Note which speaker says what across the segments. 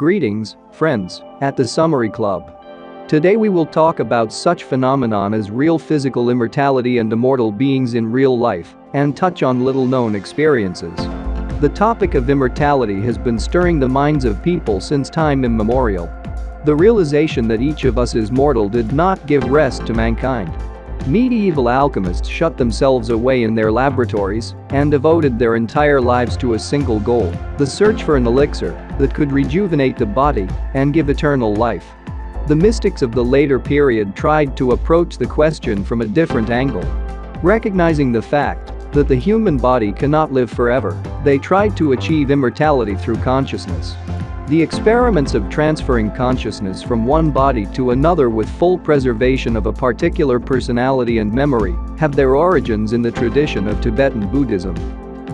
Speaker 1: Greetings, friends, at the Summary Club. Today we will talk about such phenomenon as real physical immortality and immortal beings in real life, and touch on little-known experiences. The topic of immortality has been stirring the minds of people since time immemorial. The realization that each of us is mortal did not give rest to mankind. Medieval alchemists shut themselves away in their laboratories and devoted their entire lives to a single goal, the search for an elixir that could rejuvenate the body and give eternal life. The mystics of the later period tried to approach the question from a different angle. Recognizing the fact that the human body cannot live forever, they tried to achieve immortality through consciousness. The experiments of transferring consciousness from one body to another with full preservation of a particular personality and memory have their origins in the tradition of Tibetan Buddhism.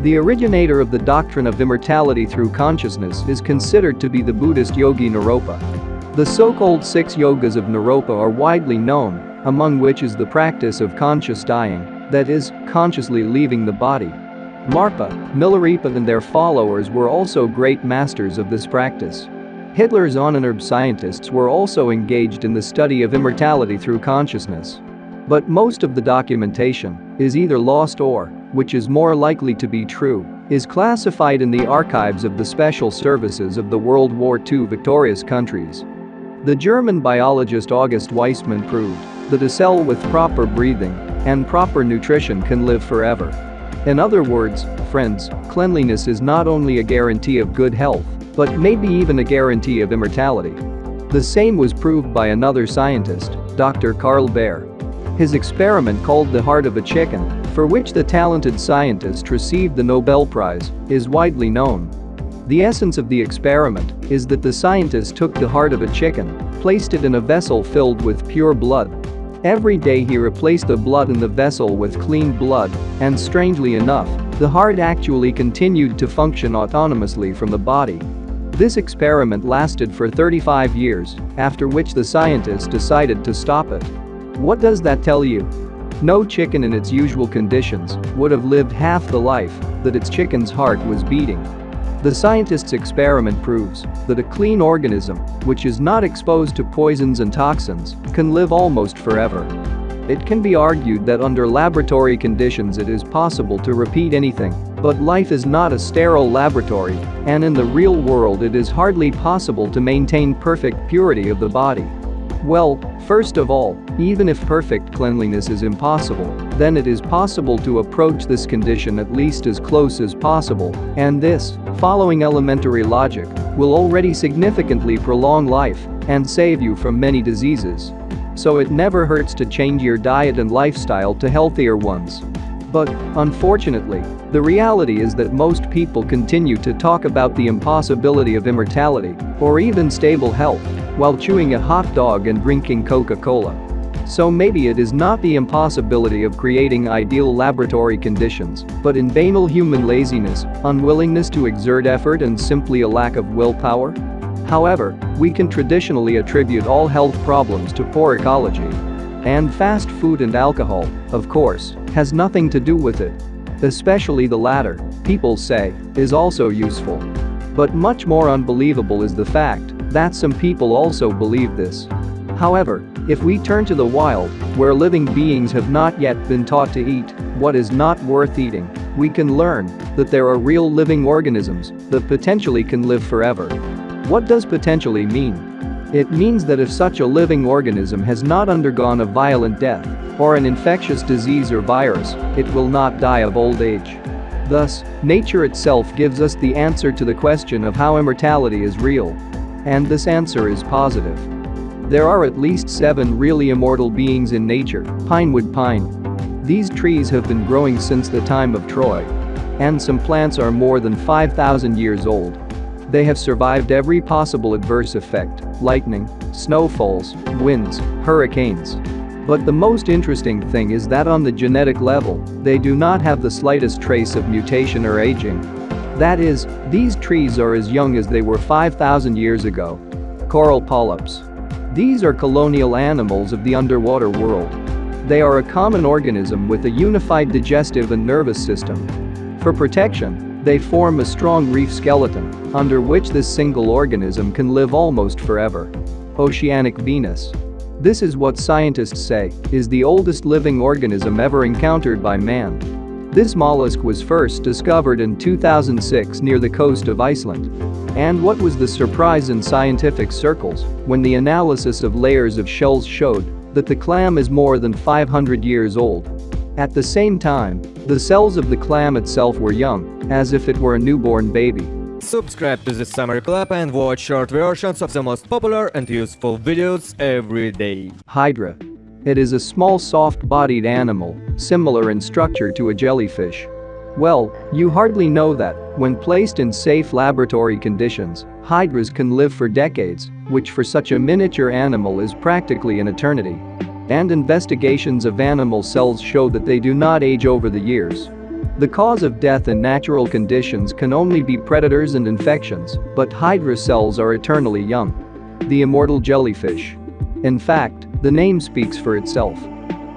Speaker 1: The originator of the doctrine of immortality through consciousness is considered to be the Buddhist yogi Naropa. The so-called 6 yogas of Naropa are widely known, among which is the practice of conscious dying, that is, consciously leaving the body. Marpa, Milarepa and their followers were also great masters of this practice. Hitler's Ahnenerbe scientists were also engaged in the study of immortality through consciousness. But most of the documentation is either lost or, which is more likely to be true, is classified in the archives of the special services of the World War II victorious countries. The German biologist August Weismann proved that a cell with proper breathing and proper nutrition can live forever. In other words, friends, cleanliness is not only a guarantee of good health, but maybe even a guarantee of immortality. The same was proved by another scientist, Dr. Carl Baer. His experiment called the heart of a chicken, for which the talented scientist received the Nobel Prize, is widely known. The essence of the experiment is that the scientist took the heart of a chicken, placed it in a vessel filled with pure blood. Every day he replaced the blood in the vessel with clean blood, and strangely enough, the heart actually continued to function autonomously from the body. This experiment lasted for 35 years, after which the scientist decided to stop it. What does that tell you? No chicken in its usual conditions would have lived half the life that its chicken's heart was beating. The scientist's experiment proves that a clean organism, which is not exposed to poisons and toxins, can live almost forever. It can be argued that under laboratory conditions it is possible to repeat anything, but life is not a sterile laboratory, and in the real world it is hardly possible to maintain perfect purity of the body. Well, first of all, even if perfect cleanliness is impossible, then it is possible to approach this condition at least as close as possible, and this, following elementary logic, will already significantly prolong life and save you from many diseases. So it never hurts to change your diet and lifestyle to healthier ones. But, unfortunately, the reality is that most people continue to talk about the impossibility of immortality, or even stable health, while chewing a hot dog and drinking Coca-Cola. So maybe it is not the impossibility of creating ideal laboratory conditions, but in banal human laziness, unwillingness to exert effort and simply a lack of willpower? However, we can traditionally attribute all health problems to poor ecology. And fast food and alcohol, of course, has nothing to do with it. Especially the latter, people say, is also useful. But much more unbelievable is the fact that some people also believe this. However, if we turn to the wild, where living beings have not yet been taught to eat what is not worth eating, we can learn that there are real living organisms that potentially can live forever. What does potentially mean? It means that if such a living organism has not undergone a violent death or an infectious disease or virus, it will not die of old age. Thus, nature itself gives us the answer to the question of how immortality is real. And this answer is positive. There are at least 7 really immortal beings in nature: pinewood pine. These trees have been growing since the time of Troy. And some plants are more than 5,000 years old. They have survived every possible adverse effect: lightning, snowfalls, winds, hurricanes. But the most interesting thing is that on the genetic level, they do not have the slightest trace of mutation or aging. That is, these trees are as young as they were 5,000 years ago. Coral polyps. These are colonial animals of the underwater world. They are a common organism with a unified digestive and nervous system. For protection, They form a strong reef skeleton, under which this single organism can live almost forever. Oceanic Venus. This is what scientists say is the oldest living organism ever encountered by man. This mollusk was first discovered in 2006 near the coast of Iceland. And what was the surprise in scientific circles when the analysis of layers of shells showed that the clam is more than 500 years old. At the same time, the cells of the clam itself were young, as if it were a newborn baby.
Speaker 2: Subscribe to the Summary Club and watch short versions of the most popular and useful videos every day.
Speaker 1: Hydra. It is a small soft-bodied animal, similar in structure to a jellyfish. Well, you hardly know that when placed in safe laboratory conditions, hydras can live for decades, which for such a miniature animal is practically an eternity. And investigations of animal cells show that they do not age over the years. The cause of death in natural conditions can only be predators and infections, but hydra cells are eternally young. The immortal jellyfish. In fact, the name speaks for itself.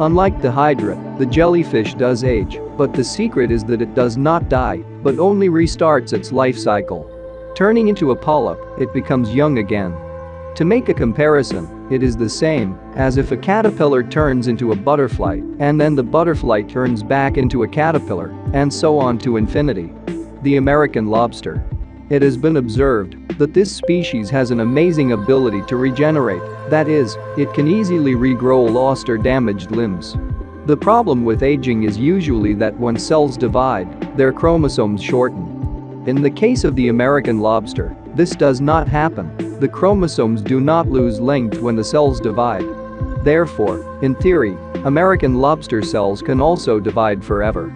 Speaker 1: Unlike the hydra, the jellyfish does age, but the secret is that it does not die, but only restarts its life cycle. Turning into a polyp, it becomes young again. To make a comparison, it is the same as if a caterpillar turns into a butterfly, and then the butterfly turns back into a caterpillar, and so on to infinity. The American lobster. It has been observed that this species has an amazing ability to regenerate, that is, it can easily regrow lost or damaged limbs. The problem with aging is usually that when cells divide, their chromosomes shorten. In the case of the American lobster, this does not happen. The chromosomes do not lose length when the cells divide. Therefore, in theory, American lobster cells can also divide forever.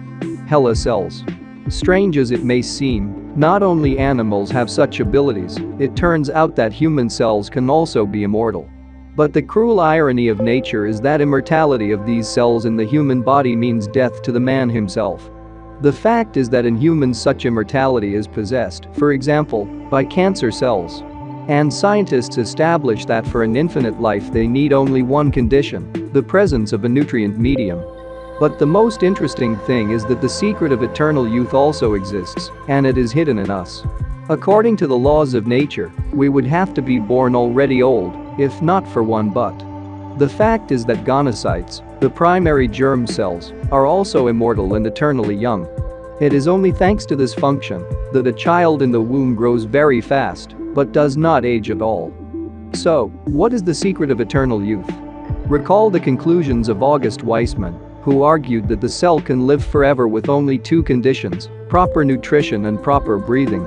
Speaker 1: HeLa cells. Strange as it may seem, not only animals have such abilities, it turns out that human cells can also be immortal. But the cruel irony of nature is that immortality of these cells in the human body means death to the man himself. The fact is that in humans such immortality is possessed, for example, by cancer cells. And scientists establish that for an infinite life they need only one condition, the presence of a nutrient medium. But the most interesting thing is that the secret of eternal youth also exists, and it is hidden in us. According to the laws of nature, we would have to be born already old, if not for one but. The fact is that gonocytes, the primary germ cells, are also immortal and eternally young. It is only thanks to this function that a child in the womb grows very fast, but does not age at all. So, what is the secret of eternal youth? Recall the conclusions of August Weismann, who argued that the cell can live forever with only two conditions, proper nutrition and proper breathing.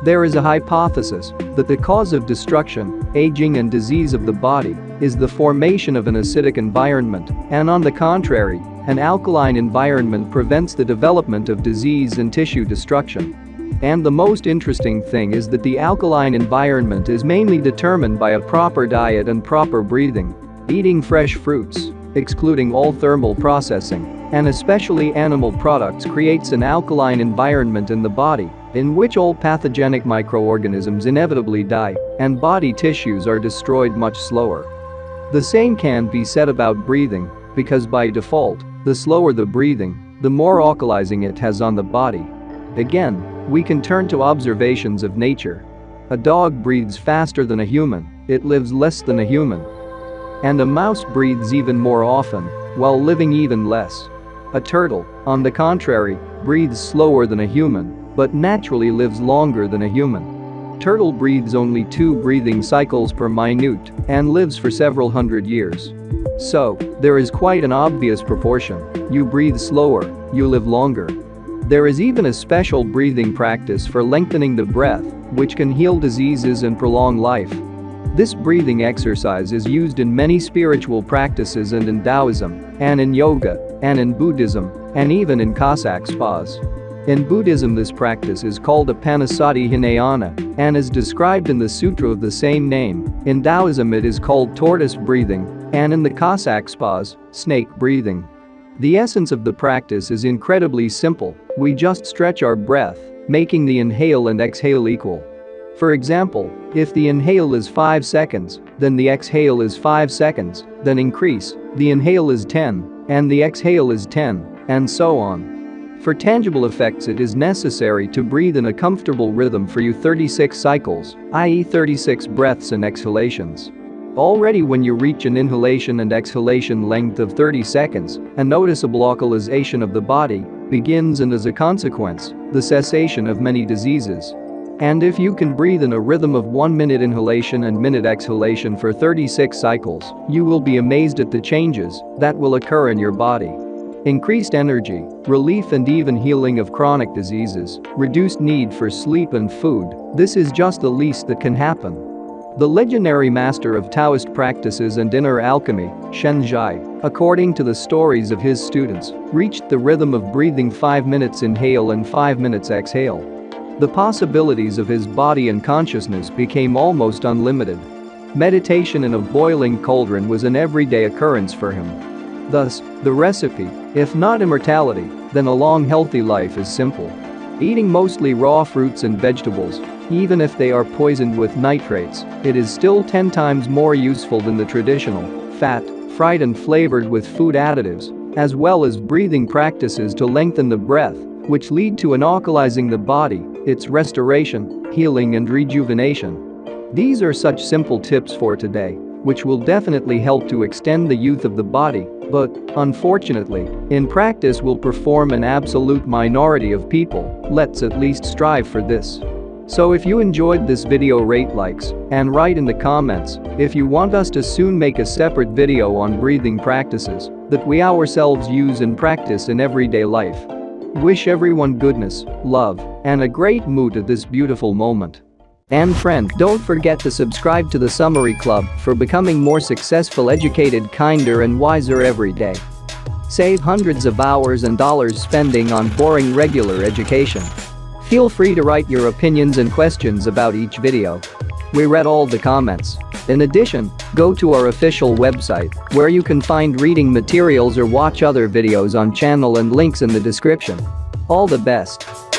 Speaker 1: There is a hypothesis that the cause of destruction, aging and disease of the body is the formation of an acidic environment, and on the contrary, an alkaline environment prevents the development of disease and tissue destruction. And the most interesting thing is that the alkaline environment is mainly determined by a proper diet and proper breathing. Eating fresh fruits, excluding all thermal processing, and especially animal products creates an alkaline environment in the body, in which all pathogenic microorganisms inevitably die, and body tissues are destroyed much slower. The same can be said about breathing, because by default, the slower the breathing, the more alkalizing it has on the body. Again, we can turn to observations of nature. A dog breathes faster than a human, it lives less than a human. And a mouse breathes even more often, while living even less. A turtle, on the contrary, breathes slower than a human, but naturally lives longer than a human. Turtle breathes only 2 breathing cycles per minute and lives for several hundred years. So, there is quite an obvious proportion. You breathe slower, you live longer. There is even a special breathing practice for lengthening the breath, which can heal diseases and prolong life. This breathing exercise is used in many spiritual practices and in Taoism, and in yoga, and in Buddhism, and even in Cossack spas. In Buddhism this practice is called Apanasati Hinayana and is described in the sutra of the same name. In Taoism it is called tortoise breathing, and in the Cossack spas, snake breathing. The essence of the practice is incredibly simple, we just stretch our breath, making the inhale and exhale equal. For example, if the inhale is 5 seconds, then the exhale is 5 seconds, then increase, the inhale is 10, and the exhale is 10, and so on. For tangible effects, it is necessary to breathe in a comfortable rhythm for you 36 cycles, i.e. 36 breaths and exhalations. Already when you reach an inhalation and exhalation length of 30 seconds, a noticeable localization of the body begins, and as a consequence, the cessation of many diseases. And if you can breathe in a rhythm of 1 minute inhalation and minute exhalation for 36 cycles, you will be amazed at the changes that will occur in your body. Increased energy, relief and even healing of chronic diseases, reduced need for sleep and food, this is just the least that can happen. The legendary master of Taoist practices and inner alchemy, Shen Zhai, according to the stories of his students, reached the rhythm of breathing 5 minutes inhale and 5 minutes exhale. The possibilities of his body and consciousness became almost unlimited. Meditation in a boiling cauldron was an everyday occurrence for him. Thus, the recipe, if not immortality, then a long healthy life is simple. Eating mostly raw fruits and vegetables, even if they are poisoned with nitrates, it is still 10 times more useful than the traditional, fat, fried and flavored with food additives, as well as breathing practices to lengthen the breath, which lead to alkalizing the body, its restoration, healing and rejuvenation. These are such simple tips for today, which will definitely help to extend the youth of the body, but, unfortunately, in practice will perform an absolute minority of people. Let's at least strive for this. So if you enjoyed this video, rate, likes, and write in the comments if you want us to soon make a separate video on breathing practices that we ourselves use and practice in everyday life. Wish everyone goodness, love, and a great mood at this beautiful moment. And friend, don't forget to subscribe to the Summary Club for becoming more successful, educated, kinder and wiser every day. Save hundreds of hours and dollars spending on boring regular education. Feel free to write your opinions and questions about each video. We read all the comments. In addition, go to our official website where you can find reading materials or watch other videos on channel and links in the description. All the best.